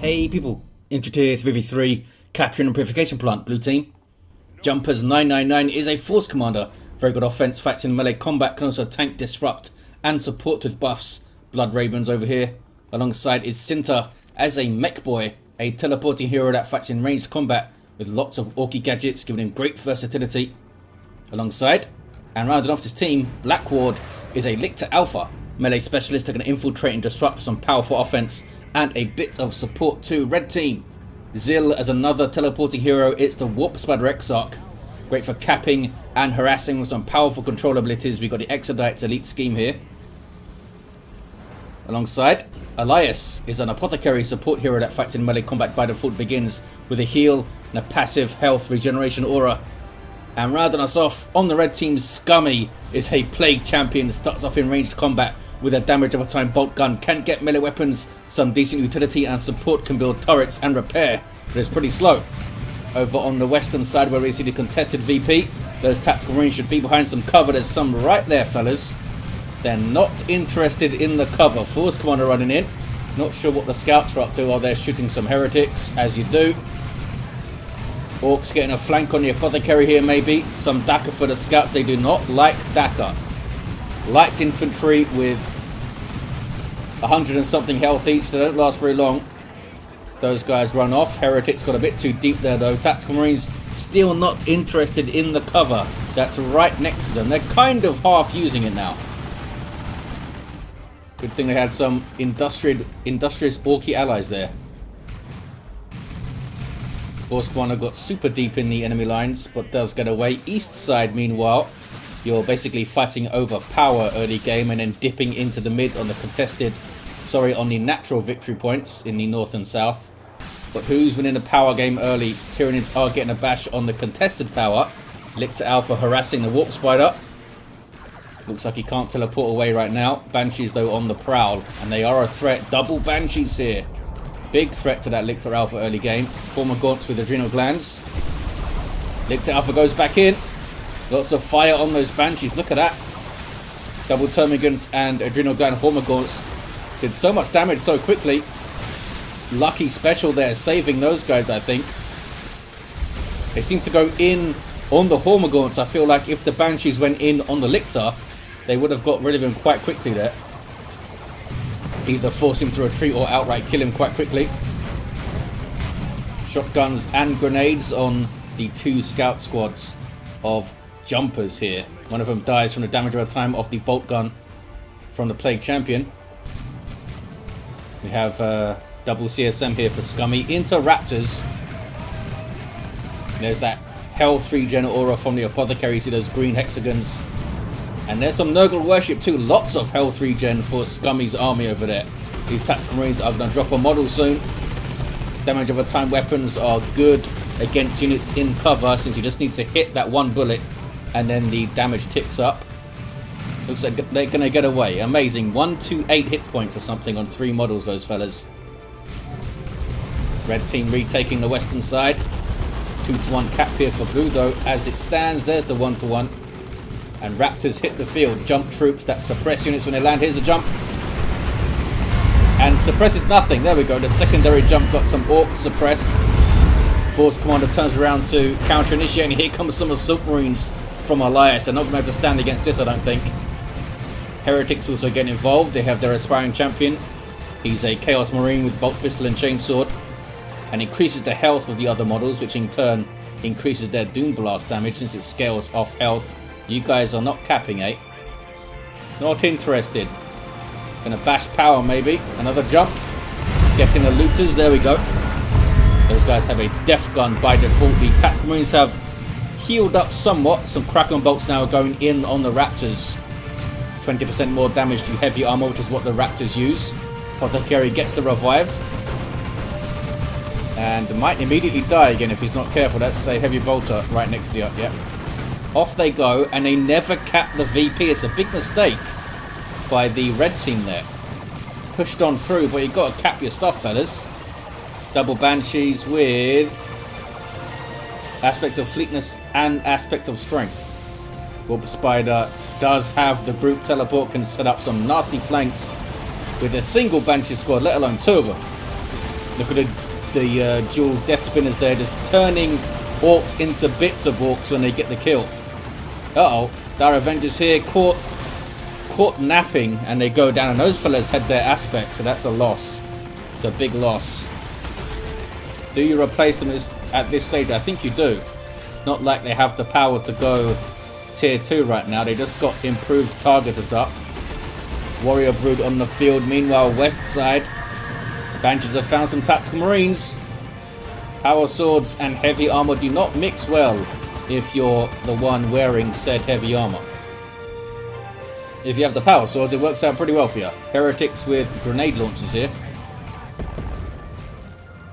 Hey people, Intritier 3v3, Khatrin and Purification Plant, blue team. Jumpers999 is a force commander, very good offense, fights in melee combat, can also tank, disrupt and support with buffs. Blood Ravens over here. Alongside is Cynter as a mech boy, a teleporting hero that fights in ranged combat with lots of orky gadgets, giving him great versatility. Alongside, and rounding off his team, Blackward is a Lictor Alpha, melee specialist that can infiltrate and disrupt some powerful offense, and a bit of support to red team. Ziil as another teleporting hero, it's the Warp Spider Exarch, great for capping and harassing with some powerful control abilities. We've got the Exarch's elite scheme here. Alongside, Alias is an Apothecary support hero that fights in melee combat by default, begins with a heal and a passive health regeneration aura. And rounding us off on the red team, Scummy is a plague champion, starts off in ranged combat with a damage over time bolt gun, can't get melee weapons, some decent utility and support, can build turrets and repair, but it's pretty slow. Over on the western side where we see the contested VP, those tactical marines should be behind some cover. There's some right there, fellas. They're not interested in the cover. Force commander running in, not sure what the scouts are up to. Are they shooting some heretics, as you do. Orks getting a flank on the Apothecary here, maybe. Some Dakka for the scouts. They do not like Dakka. Light infantry with 100 and something health each. They don't last very long. Those guys run off. Heretics got a bit too deep there though. Tactical Marines still not interested in the cover that's right next to them. They're kind of half using it now. Good thing they had some industrious orky allies there. Force Commander got super deep in the enemy lines, but does get away. East side, meanwhile, you're basically fighting over power early game and then dipping into the mid on the on the natural victory points in the north and south. But who's winning the power game early? Tyranids are getting a bash on the contested power. Lictor Alpha harassing the Warp Spider. Looks like he can't teleport away right now. Banshees though on the prowl, and they are a threat. Double Banshees here. Big threat to that Lictor Alpha early game. Hormagaunts with adrenal glands. Lictor Alpha goes back in. Lots of fire on those Banshees. Look at that. Double Termagants and adrenal gland Hormagaunts did so much damage so quickly. Lucky special there, saving those guys, I think. They seem to go in on the Hormagaunts. I feel like if the Banshees went in on the Lictor, they would have got rid of him quite quickly there. Either force him to retreat or outright kill him quite quickly. Shotguns and grenades on the two scout squads of Jumpers here. One of them dies from the damage over time of the bolt gun from the Plague Champion. We have double CSM here for Scummy. Into Raptors. There's that health regen aura from the Apothecary. You see those green hexagons. And there's some Nurgle worship too. Lots of health regen for Scummy's army over there. These tactical marines are going to drop a model soon. Damage over time weapons are good against units in cover, since you just need to hit that one bullet and then the damage ticks up. Looks like they're going to get away. Amazing. 128 hit points or something on 3 models, those fellas. Red team retaking the western side. 2-to-1 cap here for blue though. As it stands, there's the 1-to-1. And Raptors hit the field. Jump troops that suppress units when they land. Here's the jump. And suppresses nothing. There we go. The secondary jump got some Orks suppressed. Force Commander turns around to counter initiate. And here comes some Assault Marines from Alias. They're not going to have to stand against this, I don't think. Heretics also get involved. They have their aspiring champion. He's a Chaos Marine with bolt pistol and chainsword. And increases the health of the other models, which in turn increases their Doom Blast damage since it scales off health. You guys are not capping, eh? Not interested. Gonna bash power, maybe. Another jump. Getting the looters. There we go. Those guys have a death gun by default. The tactical marines have healed up somewhat. Some Kraken bolts now are going in on the Raptors. 20% more damage to heavy armor, which is what the Raptors use. Apothecary gets the revive. And might immediately die again if he's not careful. That's a heavy bolter right next to you. Yep. Off they go, and they never cap the VP. It's a big mistake by the red team there. Pushed on through, but you've got to cap your stuff, fellas. Double Banshees with aspect of fleetness and aspect of strength. Warp Spider does have the group teleport, can set up some nasty flanks with a single Banshee squad, let alone 2 of them. Look at the dual death spinners there, just turning Orks into bits of Orks when they get the kill. Uh-oh, Dire Avengers here, caught napping, and they go down, and those fellas had their aspect, so that's a loss. It's a big loss. Do you replace them at this stage? I think you do. Not like they have the power to go tier 2 right now. They just got improved targeters up. Warrior Brood on the field. Meanwhile, west side, the Banshees have found some tactical marines. Power swords and heavy armor do not mix well if you're the one wearing said heavy armor. If you have the power swords, it works out pretty well for you. Heretics with grenade launchers here.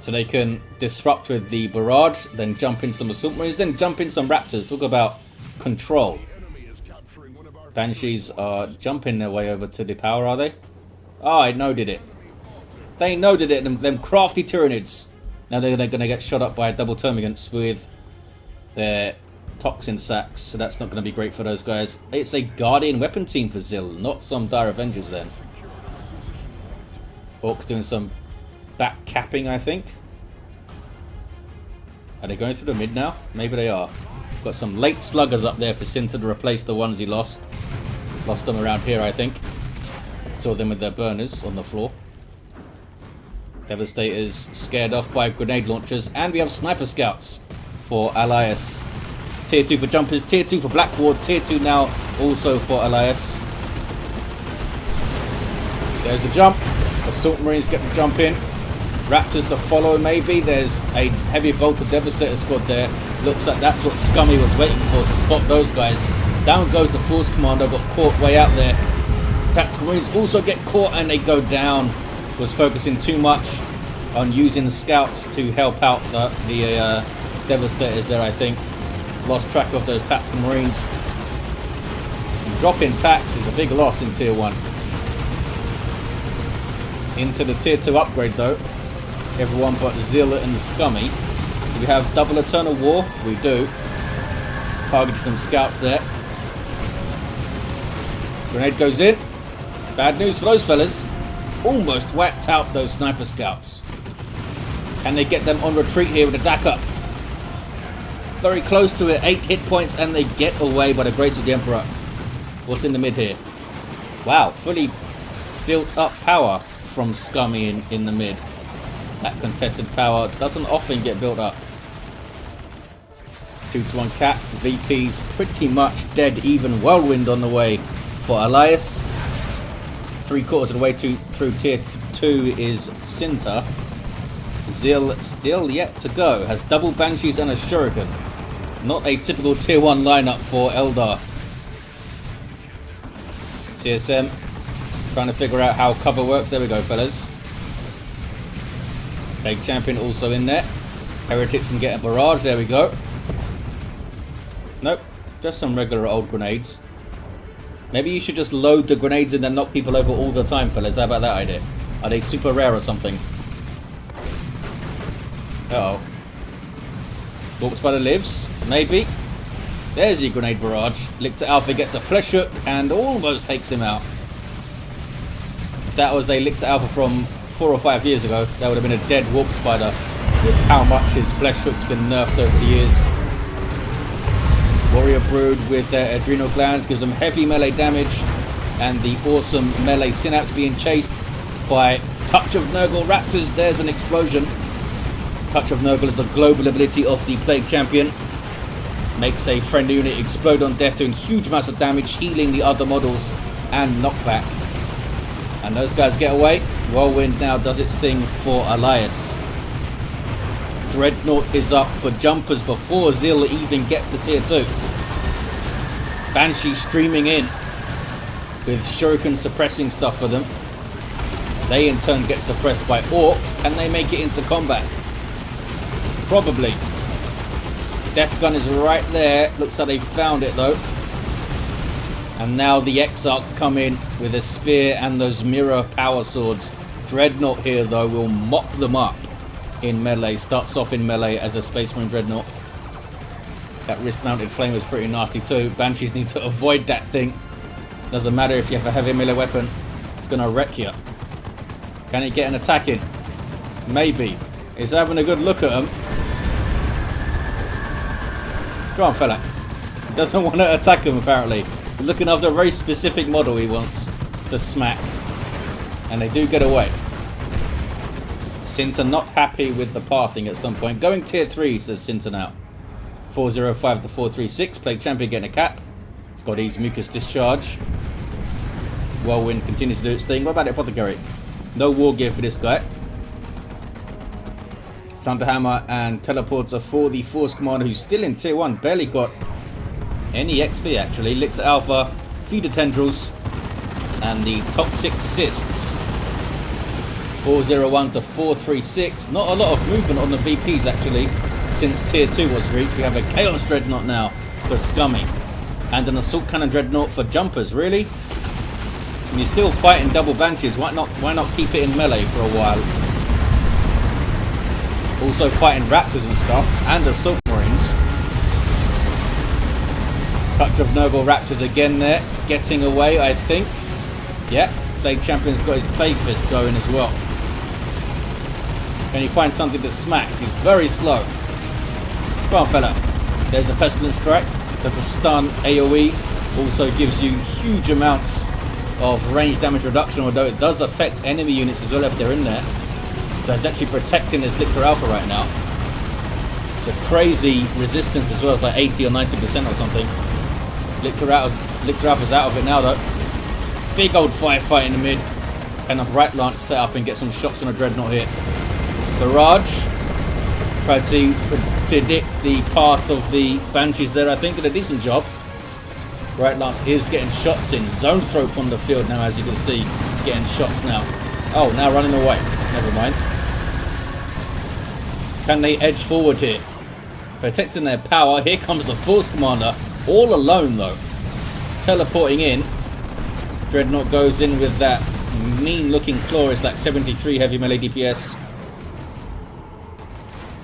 So they can disrupt with the barrage, then jump in some assault marines, then jump in some raptors. Talk about control. Banshees are jumping their way over to the power, are they? Oh, I noted it. They noted it, them crafty Tyranids. Now they're going to get shot up by double termagants with their toxin sacks, so that's not going to be great for those guys. It's a Guardian weapon team for ziil, not some Dire Avengers then. Orks doing some back capping, I think. Are they going through the mid now? Maybe they are. Got some late sluggers up there for Cynter to replace the ones he lost. Lost them around here, I think. Saw them with their burners on the floor. Devastators scared off by grenade launchers. And we have sniper scouts for Alias. Tier 2 for Jumpers, Tier 2 for Blackward, Tier 2 now also for Alias. There's a jump. Assault Marines get the jump in. Raptors to follow maybe. There's a heavy bolter Devastator squad there. Looks like that's what Scummy was waiting for, to spot those guys. Down goes the Force Commander, got caught way out there. Tactical Marines also get caught and they go down. Was focusing too much on using the scouts to help out the Devastators there, I think. Lost track of those Tactical Marines. And dropping tax is a big loss in Tier 1. Into the Tier 2 upgrade though. Everyone but ziil and Scummy. Do we have double Eternal War? We do. Targeted some scouts there. Grenade goes in. Bad news for those fellas. Almost whacked out those sniper scouts. Can they get them on retreat here with a DAC up? Very close to it. 8 hit points and they get away by the grace of the Emperor. What's in the mid here? Wow, fully built up power from Scummy in the mid. That contested power doesn't often get built up. 2-1 cap. VP's pretty much dead even. Whirlwind on the way for Alias. 3/4 of the way through Tier 2 is Cynter. ziil still yet to go. Has double Banshees and a Shuriken. Not a typical Tier 1 lineup for Eldar. CSM trying to figure out how cover works. There we go, fellas. Big Champion also in there. Heretics can get a barrage. There we go. Nope. Just some regular old grenades. Maybe you should just load the grenades and then knock people over all the time, fellas. How about that idea? Are they super rare or something? Uh-oh. Ork Spider lives. Maybe. There's your grenade barrage. Lictor Alpha gets a flesh hook and almost takes him out. If that was a Lictor Alpha from 4 or 5 years ago, that would have been a dead Ork Spider with how much his flesh hook's been nerfed over the years. Warrior Brood with their adrenal glands gives them heavy melee damage, and the awesome melee synapse being chased by Touch of Nurgle Raptors. There's an explosion. Touch of Nurgle is a global ability of the Plague Champion. Makes a friendly unit explode on death, doing huge amounts of damage, healing the other models and knockback. And those guys get away. Whirlwind now does its thing for Alias. Dreadnought is up for Jumpers before ziil even gets to Tier 2. Banshee streaming in with Shuriken suppressing stuff for them. They in turn get suppressed by Orks. Can they make it into combat? Probably. Death Gun is right there. Looks like they found it though. And now the Exarchs come in with a spear and those mirror power swords. Dreadnought here though will mop them up in melee. Starts off in melee as a Space Marine Dreadnought. That wrist mounted flame is pretty nasty too. Banshees need to avoid that thing. Doesn't matter if you have a heavy melee weapon. It's going to wreck you. Can it get an attack in? Maybe. He's having a good look at them. Come on, fella. He doesn't want to attack him, apparently. He's looking after a very specific model he wants to smack. And they do get away. Cynter not happy with the pathing at some point. Going tier 3, says Cynter now. 405 to 436. Plague Champion getting a cap. It's got his Mucus Discharge. Whirlwind continues to do its thing. What about the Apothecary? No war gear for this guy. Thunderhammer and Teleporter for the Force Commander, who's still in tier 1. Barely got any XP actually. Lictor Alpha, Feeder Tendrils, and the Toxic Cysts. 401 to 436. Not a lot of movement on the VPs actually since tier 2 was reached. We have a Chaos Dreadnought now for Scummy. And an Assault Cannon Dreadnought for Jumpers, really? And you're still fighting double Banshees, why not keep it in melee for a while? Also fighting Raptors and stuff, and Assault Marines. Touch of Nurgle Raptors again there, getting away, I think. Yep, Plague Champion's got his Plague Fist going as well. Can he find something to smack? He's very slow. Come on, fella. There's a Pestilent Strike. That's a stun AoE. Also gives you huge amounts of range damage reduction, although it does affect enemy units as well if they're in there. So it's actually protecting this Lictor Alpha right now. It's a crazy resistance as well. It's like 80 or 90% or something. Lictor Alpha's out of it now though. Big old firefight in the mid. Can a Bright Lance set up and get some shots on a Dreadnought here. Barrage. Tried to predict the path of the Banshees there, I think, did a decent job. Bright Lance is getting shots in. Zone Thrope on the field now, as you can see. Getting shots now. Oh, now running away. Never mind. Can they edge forward here? Protecting their power. Here comes the Force Commander. All alone, though. Teleporting in. Dreadnought goes in with that mean-looking claw. It's like 73 heavy melee DPS.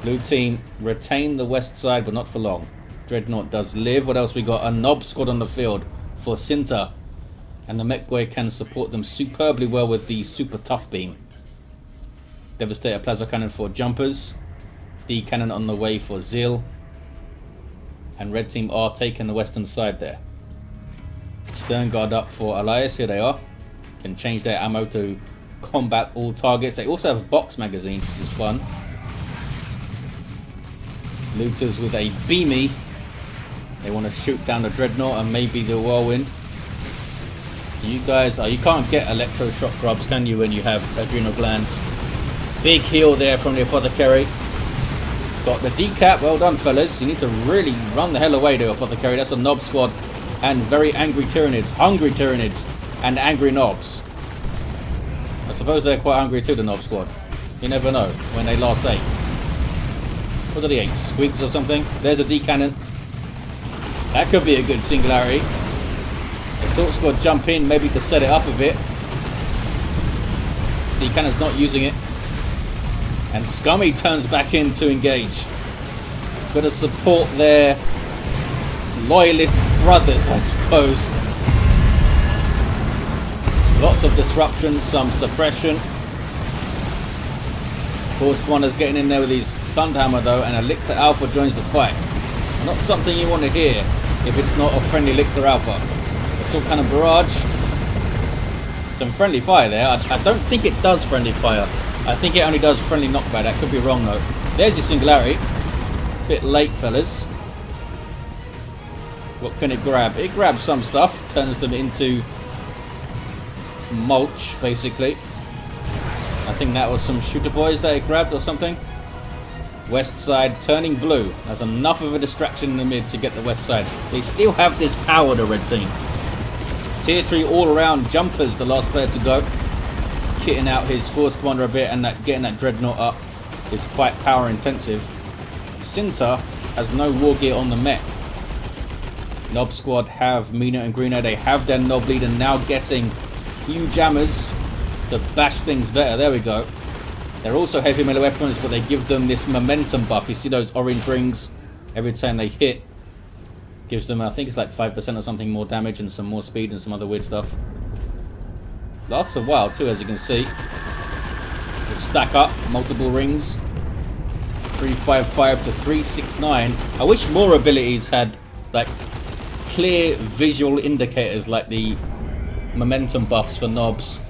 Blue team retain the west side, but not for long. Dreadnought does live. What else we got? A Nob Squad on the field for Cynter. And the Mechway can support them superbly well with the Super Tough Beam. Devastator Plasma Cannon for Jumpers. D Cannon on the way for Ziil. And red team are taking the western side there. Stern Guard up for Alias. Here they are. Can change their ammo to combat all targets. They also have box magazines, which is fun. Looters with a beamy. They want to shoot down the Dreadnought and maybe the Whirlwind. You guys, you can't get electroshock grubs, can you, when you have adrenal glands? Big heal there from the Apothecary. Got the decap. Well done, fellas. You need to really run the hell away, the Apothecary. That's a Nob Squad and very angry Tyranids, hungry Tyranids, and angry Nobs. I suppose they're quite hungry too, the Nob Squad. You never know when they last ate. What are the 8? Squeaks or something? There's a D cannon. That could be a good singularity. Assault Squad jump in, maybe to set it up a bit. D cannon's not using it. And Scummy turns back in to engage. Got to support their loyalist brothers, I suppose. Lots of disruption, some suppression. Force Commander's getting in there with his Thunderhammer though, and a Lictor Alpha joins the fight. Not something you want to hear if it's not a friendly Lictor Alpha. Assault Cannon Barrage. Some friendly fire there. I don't think it does friendly fire. I think it only does friendly knockback. That could be wrong though. There's your singularity. Bit late, fellas. What can it grab? It grabs some stuff. Turns them into mulch, basically. I think that was some shooter boys that it grabbed or something. West side turning blue. That's enough of a distraction in the mid to get the west side. They still have this power, the red team. Tier 3 all-around Jumpers, the last player to go. Kitting out his Force Commander a bit, and getting that Dreadnought up is quite power intensive. Cynter has no war gear on the mech. Nob Squad have Mina and Greener. They have their Nob leader now getting huge jammers to bash things better. There we go. They're also heavy melee weapons, but they give them this momentum buff. You see those orange rings every time they hit. Gives them, I think it's like 5% or something more damage and some more speed and some other weird stuff. Lasts a while too, as you can see. If stack up multiple rings. 355 to 369. I wish more abilities had like clear visual indicators like the momentum buffs for knobs.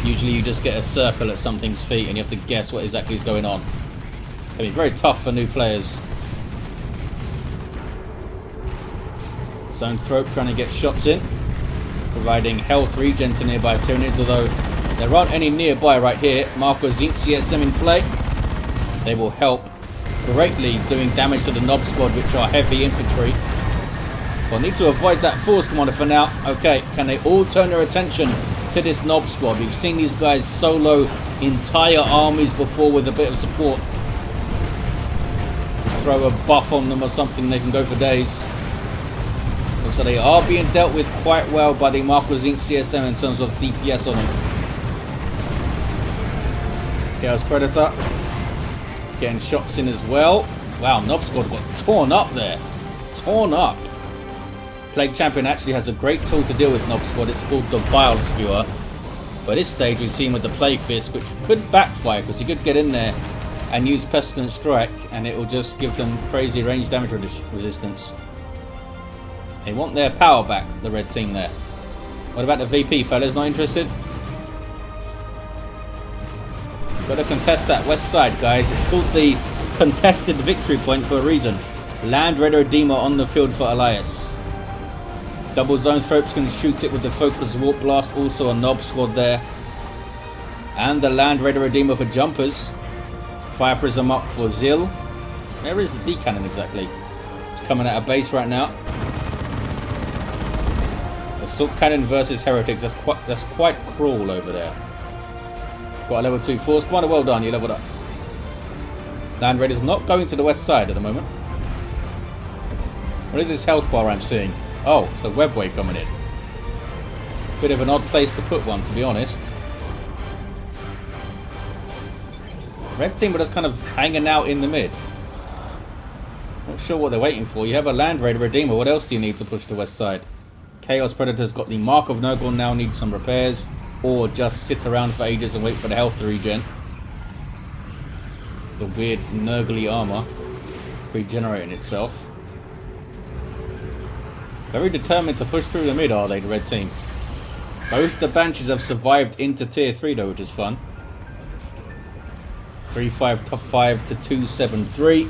Usually you just get a circle at something's feet and you have to guess what exactly is going on. I mean, very tough for new players. Zone Throat trying to get shots in, providing health regen to nearby Tyranids, although there aren't any nearby right here. Marco Zinc CSM in play. They will help greatly doing damage to the Nob Squad, which are heavy infantry. We'll need to avoid that Force Commander for now. Okay, can they all turn their attention to this Nob Squad? We've seen these guys solo entire armies before with a bit of support. Throw a buff on them or something, they can go for days. Looks like they are being dealt with quite well by the Marco Zinc CSM in terms of DPS on them. Chaos Predator getting shots in as well. Wow, Nob Squad got torn up there. Torn up. Plague Champion actually has a great tool to deal with Nob Squad. It's called the Bile Spewer. But at this stage we've seen with the Plague Fist, which could backfire because he could get in there and use Pestilent Strike and it will just give them crazy range damage resistance. They want their power back, the red team there. What about the VP, fellas? Not interested? Got to contest that west side, guys. It's called the contested victory point for a reason. Land Raider Redeemer on the field for Alias. Double Zone Throats can shoot it with the Focus Warp Blast. Also a Nob Squad there. And the Land Raider Redeemer for Jumpers. Fire Prism up for Ziil. Where is the D-Cannon exactly? It's coming out of base right now. Assault Cannon versus Heretics. That's quite cruel over there. Got a level 2 Force Commander. Well done, you leveled up. Land Raider's not going to the west side at the moment. What is this health bar I'm seeing? Oh, it's a Webway coming in. Bit of an odd place to put one, to be honest. Red team are just kind of hanging out in the mid. Not sure what they're waiting for. You have a Land Raider Redeemer. What else do you need to push the west side? Chaos Predator's got the Mark of Nurgle, now needs some repairs. Or just sit around for ages and wait for the health to regen. The weird Nurgly armor regenerating itself. Very determined to push through the mid, are they, the red team? Both the Banshees have survived into tier 3 though, which is fun. 3-5 to 2-7-3.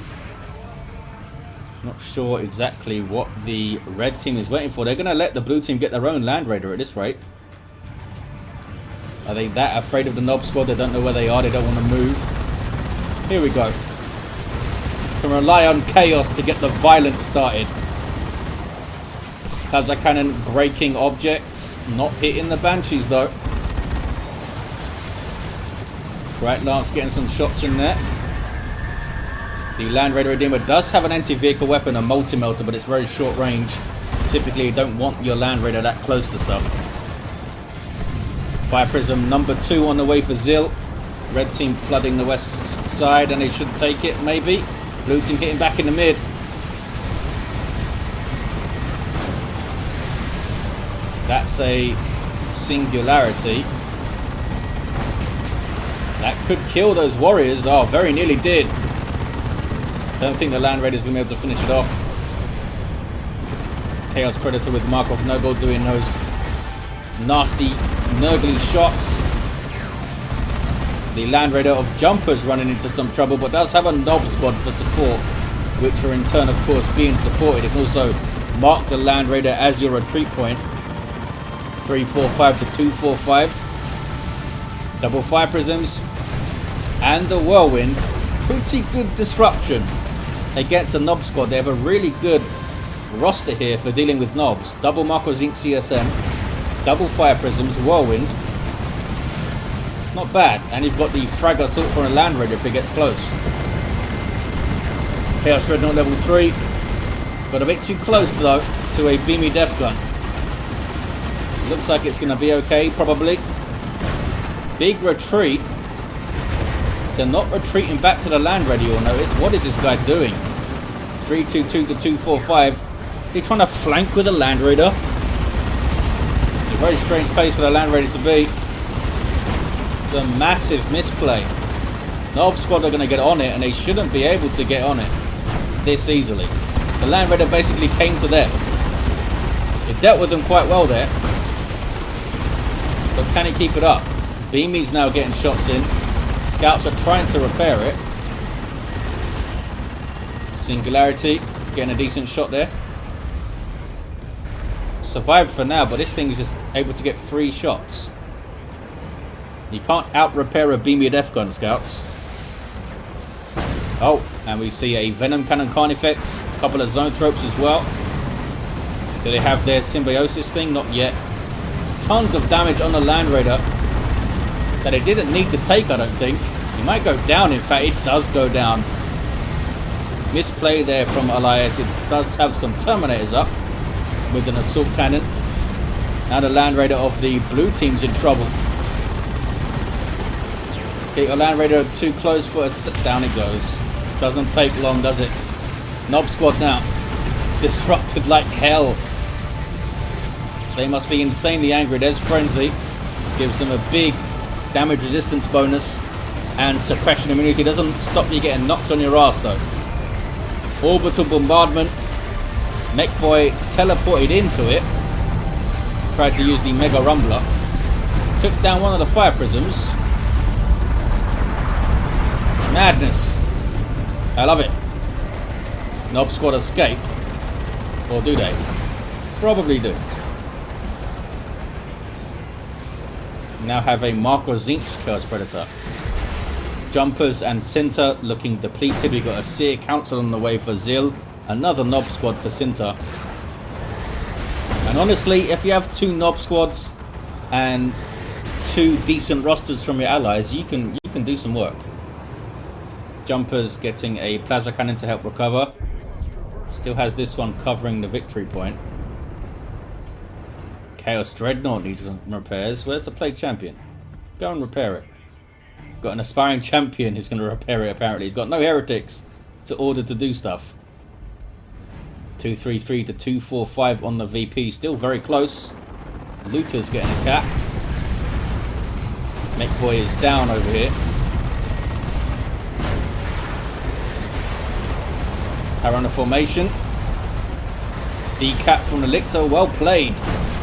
Not sure exactly what the red team is waiting for. They're going to let the blue team get their own Land Raider at this rate. Are they that afraid of the Nob Squad? They don't know where they are. They don't want to move. Here we go. Can rely on Chaos to get the violence started. Plasma Cannon breaking objects. Not hitting the Banshees though. Bright Lance getting some shots in there. The Land Raider Redeemer does have an anti-vehicle weapon, a multi-melter, but it's very short range. Typically you don't want your Land Raider that close to stuff. Fire Prism number 2 on the way for Ziil. Red team flooding the west side and they should take it, maybe. Blue team hitting back in the mid. That's a singularity. That could kill those warriors. Oh, very nearly did. Don't think the Land Raider's going to be able to finish it off. Chaos Predator with Mark of Nurgle doing those nasty Nurgly shots. The Land Raider of Jumpers running into some trouble, but does have a Nob Squad for support, which are in turn, of course, being supported. It can also mark the Land Raider as your retreat point. 3-4-5 to 2-4-5. Double Fire Prisms. And the Whirlwind. Pretty good disruption against a Nob Squad. They have a really good roster here for dealing with Nobs. Double Marco Zinc CSM. Double Fire Prisms. Whirlwind. Not bad. And you've got the Frag Assault for a Land Raider if it gets close. Chaos Dreadnought level 3. Got a bit too close though to a Beamy Death Gun. Looks like it's going to be okay, probably. Big retreat. They're not retreating back to the Land Raider, you'll notice. What is this guy doing? 3-2-2 to 2-4-5. They're trying to flank with a Land Raider. It's a very strange place for the Land Raider to be. It's a massive misplay. Nob squad are going to get on it, and they shouldn't be able to get on it this easily. The Land Raider basically came to them. It dealt with them quite well there. But can he keep it up? Beamy's now getting shots in. Scouts are trying to repair it. Singularity getting a decent shot there. Survived for now, but this thing is just able to get 3 shots. You can't out-repair a Beamy Death Gun, Scouts. Oh, and we see a Venom Cannon Carnifex, a couple of Zoanthropes as well. Do they have their Symbiosis thing? Not yet. Tons of damage on the Land Raider that it didn't need to take, I don't think. It might go down, in fact, it does go down. Misplay there from Alias. It does have some Terminators up with an Assault Cannon. Now the Land Raider of the blue team's in trouble. Get your Land Raider too close for a sit. Down it goes. Doesn't take long, does it? Nob squad now. Disrupted like hell. They must be insanely angry. There's Frenzy. Gives them a big damage resistance bonus. And suppression immunity. Doesn't stop you getting knocked on your ass though. Orbital bombardment. Mechboy teleported into it. Tried to use the Mega Rumbler. Took down one of the fire prisms. Madness. I love it. Nob squad escape. Or do they? Probably do. Now have a Marco Zinch Chaos Predator. Jumpers and Cynter looking depleted. We've got a Seer Council on the way for Ziil. Another Nob squad for Cynter. And honestly, if you have 2 Nob squads and 2 decent rosters from your allies, you can do some work. Jumpers getting a Plasma Cannon to help recover. Still has this one covering the victory point. Chaos Dreadnought needs repairs. Where's the Plague Champion? Go and repair it. Got an aspiring champion who's going to repair it apparently. He's got no heretics to order to do stuff. 233 to 245 on the VP. Still very close. Looter's getting a cap. Mechboy is down over here. Tyranids formation. Decap from the Lictor. Well played.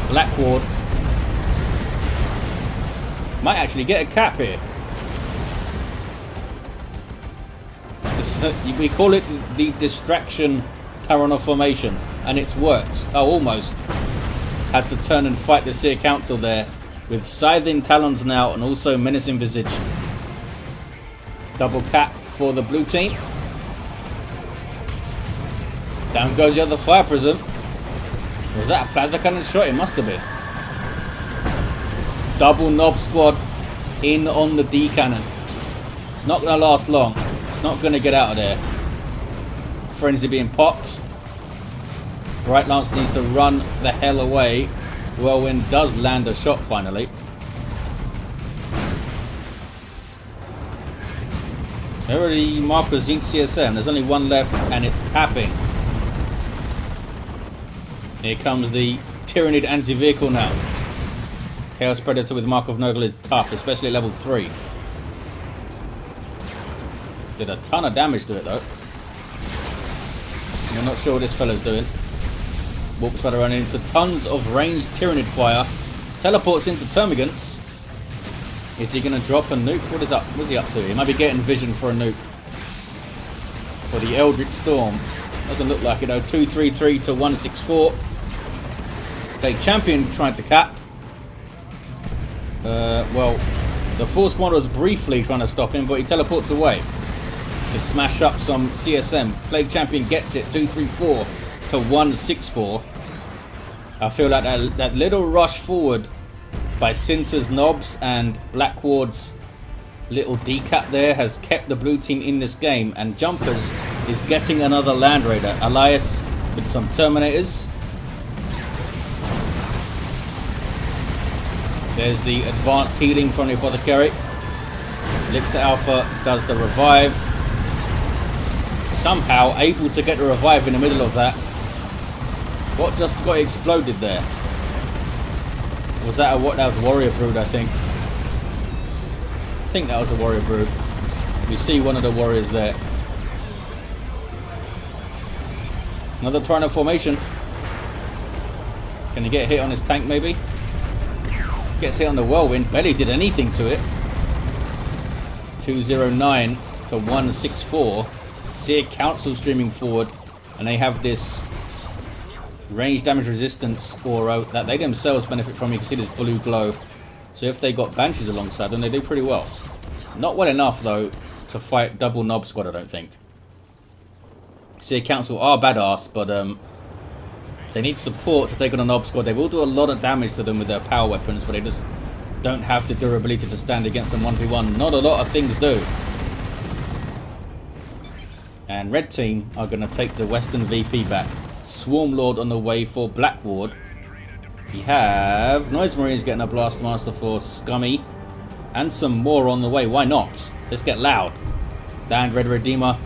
Blackward. Might actually get a cap here. We call it the distraction Tyranids formation, and it's worked. Oh, almost. Had to turn and fight the Seer Council there with Scything Talons now and also Menacing Visage. Double cap for the blue team. Down goes the other fire prism. Was that a Plasma Cannon shot? It must have been. Double Nob squad in on the D cannon. It's not going to last long. It's not going to get out of there. Frenzy being popped. Bright Lance needs to run the hell away. Whirlwind does land a shot finally. Already Marco Zinc CSM. There's only one left and it's tapping. Here comes the Tyranid anti-vehicle now. Chaos Predator with Mark of Nurgle is tough, especially at level 3. Did a ton of damage to it though. I'm not sure what this fella's doing. Warp Spider running into tons of ranged Tyranid fire. Teleports into Termagants. Is he going to drop a nuke? What is he up to? He might be getting vision for a nuke. For the Eldritch Storm. Doesn't look like it though. 233 to 164. Plague Champion trying to cap. Well, the Force Commander was briefly trying to stop him, but he teleports away to smash up some CSM. Plague Champion gets it. 234 to 164. I feel like that little rush forward by Cynter's Nobs and Blackward's little decap there has kept the blue team in this game, and Jumpers is getting another Land Raider. Alias with some Terminators. There's the advanced healing from the Apothecary. Lictor Alpha does the revive. Somehow able to get the revive in the middle of that. What just got exploded there? Was that that was Warrior Brood, I think. think that was a warrior brew. You see one of the warriors there. Another Tyranid formation. Can he get hit on his tank maybe? Gets hit on the whirlwind. Barely did anything to it. 209 to 164. Seer Council streaming forward. And they have this range damage resistance aura that they themselves benefit from. You can see this blue glow. So if they got Banshees alongside them, they do pretty well. Not well enough though to fight double Nob Squad, I don't think. Seer Council are badass, but they need support to take on a Nob Squad. They will do a lot of damage to them with their power weapons, but they just don't have the durability to stand against them 1v1. Not a lot of things do. And red team are going to take the Western VP back. Swarmlord on the way for Blackward. We have Noise Marines getting a Blastmaster for Scummy. And some more on the way. Why not? Let's get loud. Land Red Redeemer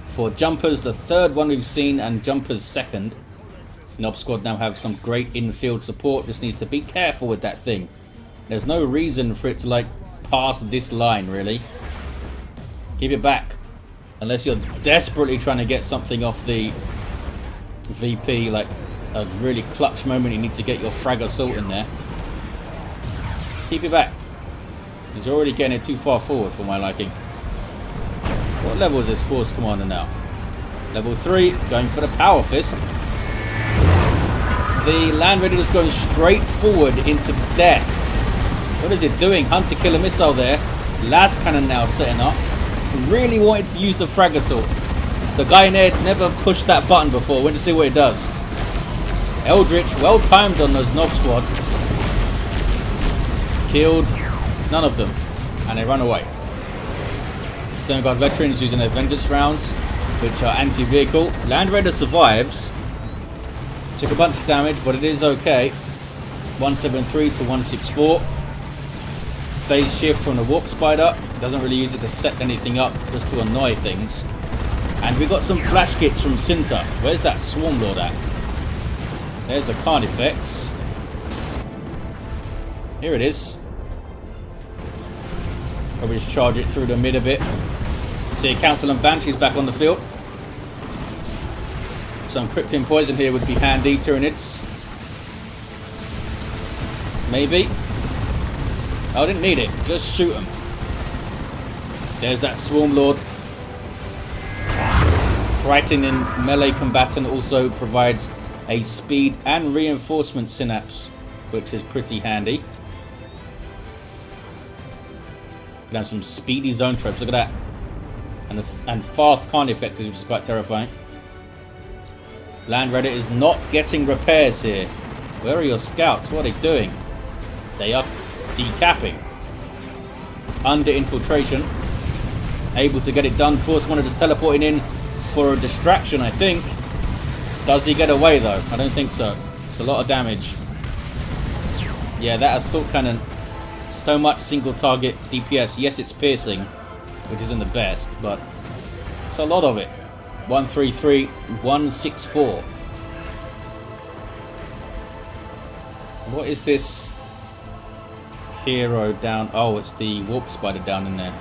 for Jumpers, the third one we've seen, and Jumpers second. Nob Squad now have some great infield support. Just needs to be careful with that thing. There's no reason for it to like pass this line, really. Keep it back. Unless you're desperately trying to get something off the VP, like a really clutch moment, you need to get your frag assault in there. Keep it back. He's already getting it too far forward for my liking. What level is this Force Commander now? Level 3, going for the Power Fist. The Land Raider is going straight forward into death. What is it doing? Hunter Killer Missile there. Las Cannon now setting up. Really wanted to use the frag assault. The guy in there never pushed that button before. Went to see what it does. Eldritch, well timed on those Nob Squad. Killed none of them. And they run away. Stone Guard Veterans using their Vengeance rounds, which are anti-vehicle. Land Raider survives. Took a bunch of damage, but it is okay. 173 to 164. Phase shift from the Warp Spider. Doesn't really use it to set anything up, just to annoy things. And we got some flash kits from Cynter. Where's that Swarmlord at? There's the card effects. Here it is. Probably just charge it through the mid a bit. See Council and Banshees back on the field. Some Crippling Poison here would be handy. Tyranids. Maybe. I didn't need it. Just shoot them. There's that Swarmlord. Frightening melee combatant also provides a speed and reinforcement synapse, which is pretty handy. Can have some speedy zone threats. Look at that. And fast card effects, which is quite terrifying. Land Raider is not getting repairs here. Where are your scouts? What are they doing? They are decapping. Under infiltration. Able to get it done. Force Commander just teleporting in for a distraction, I think. Does he get away though? I don't think so. It's a lot of damage. Yeah, that assault cannon. So much single target DPS. Yes, it's piercing, which isn't the best, but it's a lot of it. 133, 164. What is this hero down? Oh, it's the Warp Spider down in there.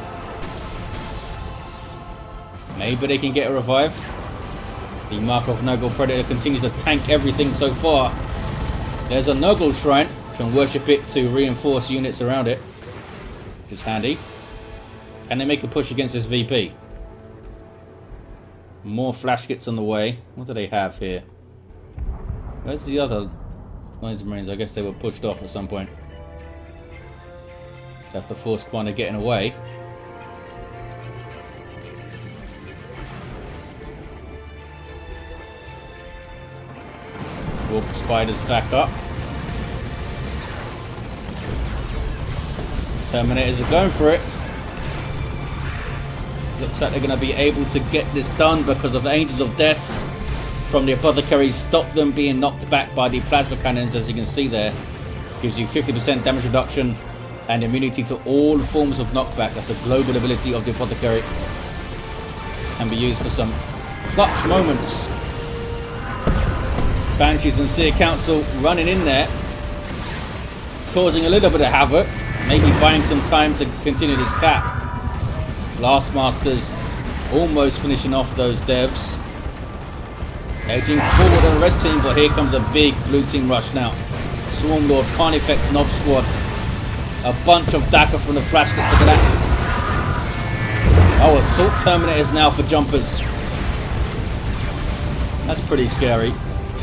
Maybe they can get a revive. The Markov Nurgle Predator continues to tank everything so far. There's a Nurgle Shrine. Can worship it to reinforce units around it, which is handy. Can they make a push against this VP? More flash kits on the way. What do they have here? Where's the other Noise Marines? I guess they were pushed off at some point. That's the Force Commander getting away. Warp Spiders back up. Terminators are going for it. Looks like they're going to be able to get this done because of Angels of Death from the Apothecary. Stop them being knocked back by the plasma cannons, as you can see there. Gives you 50% damage reduction and immunity to all forms of knockback. That's a global ability of the Apothecary. Can be used for some clutch moments. Banshees and Seer Council running in there, causing a little bit of havoc. Maybe buying some time to continue this cap. Blastmasters almost finishing off those devs. Edging forward on the red team, but here comes a big blue team rush now. Swarm Lord, Carnifex, Nob Squad. A bunch of Dagger from the Flash Kits, look at that. Oh, Assault Terminators now for Jumpers. That's pretty scary.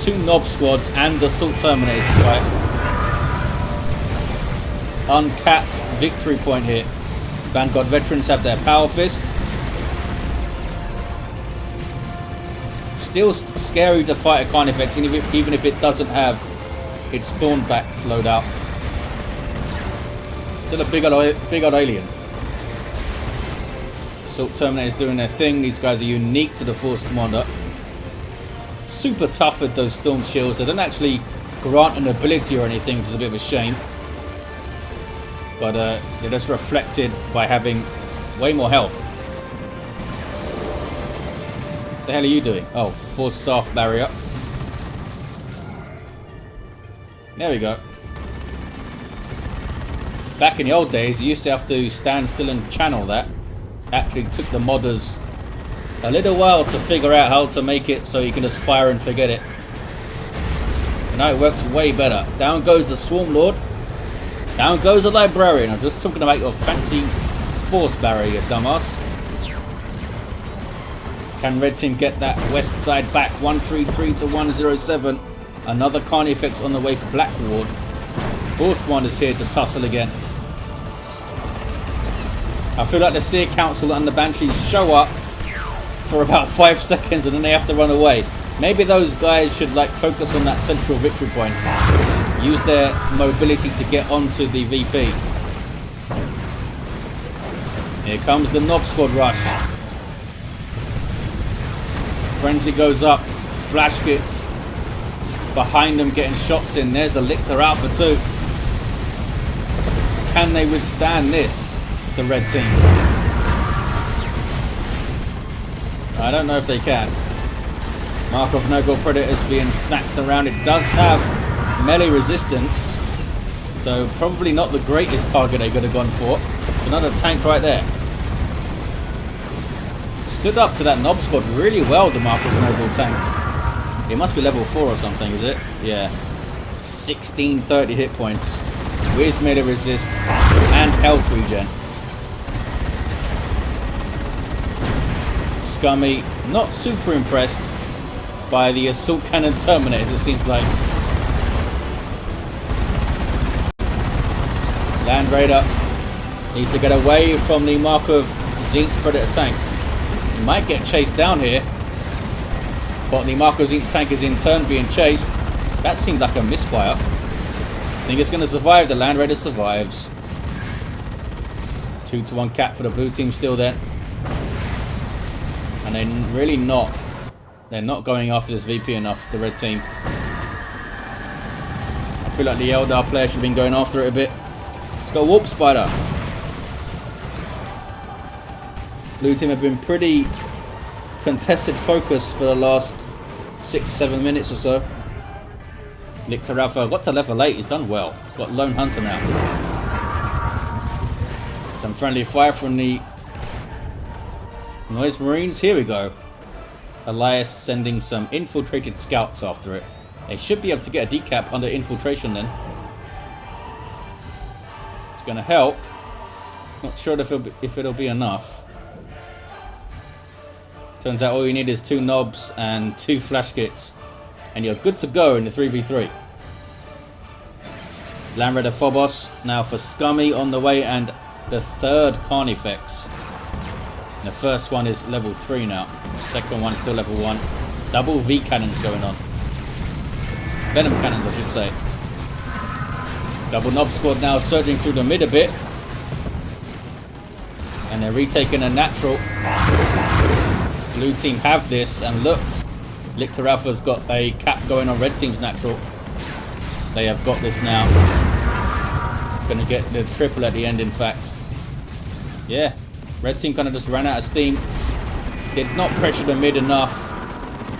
2 Nob Squads and Assault Terminators to fight. Uncapped victory point here. Vanguard Veterans have their Power Fist. Still scary to fight a Carnifex, even if it doesn't have its Thornback loadout. Still a big old alien. Assault Terminators doing their thing. These guys are unique to the Force Commander. Super tough with those Storm Shields. They don't actually grant an ability or anything, which is a bit of a shame. But they're just reflected by having way more health. What the hell are you doing? Oh, Force Staff barrier. There we go. Back in the old days, you used to have to stand still and channel that. Actually took the modders a little while to figure out how to make it so you can just fire and forget it. And now it works way better. Down goes the Swarm Lord. Down goes the Librarian. I'm just talking about your fancy Force barrier, you dumbass. Can Red Team get that west side back? 133 to 107. Another Carnifex on the way for Blackward. Force Commander's here to tussle again. I feel like the Seer Council and the Banshees show up for about 5 seconds and then they have to run away. Maybe those guys should like focus on that central victory point. Use their mobility to get onto the VP. Here comes the Nob Squad rush. Frenzy goes up. Flash Kits behind them getting shots in. There's the Lictor Alpha too. Can they withstand this? The red team. I don't know if they can. Mark of Nurgle Predators being smacked around. It does have melee resistance, so probably not the greatest target they could have gone for. It's another tank right there. Stood up to that Nob Squad really well, the Mark of Nurgle tank. It must be level 4 or something, is it? Yeah. 1630 hit points with melee resist and health regen. Scummy, not super impressed by the Assault Cannon Terminators, it seems like. Land Raider needs to get away from the Mark of Tzeentch Predator tank. He might get chased down here, but the Mark of Tzeentch tank is in turn being chased. That seemed like a misfire. I think it's going to survive. The Land Raider survives. 2-to-1 cap for the blue team still there. And they're really not. They're not going after this VP enough, the red team. I feel like the Eldar player should have been going after it a bit. Let's go Warp Spider. Blue team have been pretty contested focus for the last 6-7 minutes or so. Lictor Alpha got to level 8, he's done well. Got Lone Hunter now. Some friendly fire from the Noise Marines. Here we go. Alias sending some infiltrated scouts after it. They should be able to get a decap under infiltration then. It's going to help. Not sure if it'll be enough. Turns out all you need is 2 knobs and 2 flash kits, and you're good to go in the 3v3. Land Raider Phobos now for Scummy on the way, and the 3rd Carnifex. The first one is level 3 now. The second one is still level 1. Double V cannons going on. Venom cannons, I should say. Double Nob Squad now surging through the mid a bit. And they're retaking a natural. Blue team have this, and look, Lictor Alpha's got a cap going on red team's natural. They have got this now. Gonna get the triple at the end, in fact. Yeah, red team kind of just ran out of steam. Did not pressure the mid enough,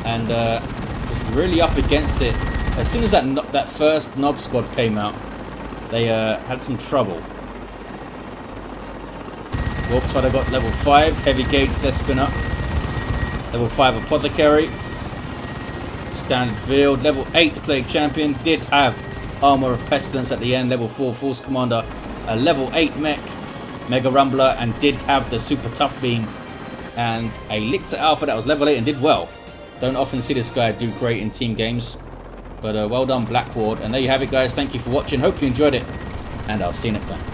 and was really up against it. As soon as that first Nob Squad came out, they had some trouble. Orks Fighter got level 5 heavy gauge death spinner. Level 5 Apothecary. Standard build. Level 8 Plague Champion. Did have Armor of Pestilence at the end. Level 4 Force Commander. A level 8 mech. Mega Rumbler. And did have the Super Tough Beam. And a Lictor Alpha that was level 8 and did well. Don't often see this guy do great in team games. But well done, Blackward. And there you have it, guys. Thank you for watching. Hope you enjoyed it. And I'll see you next time.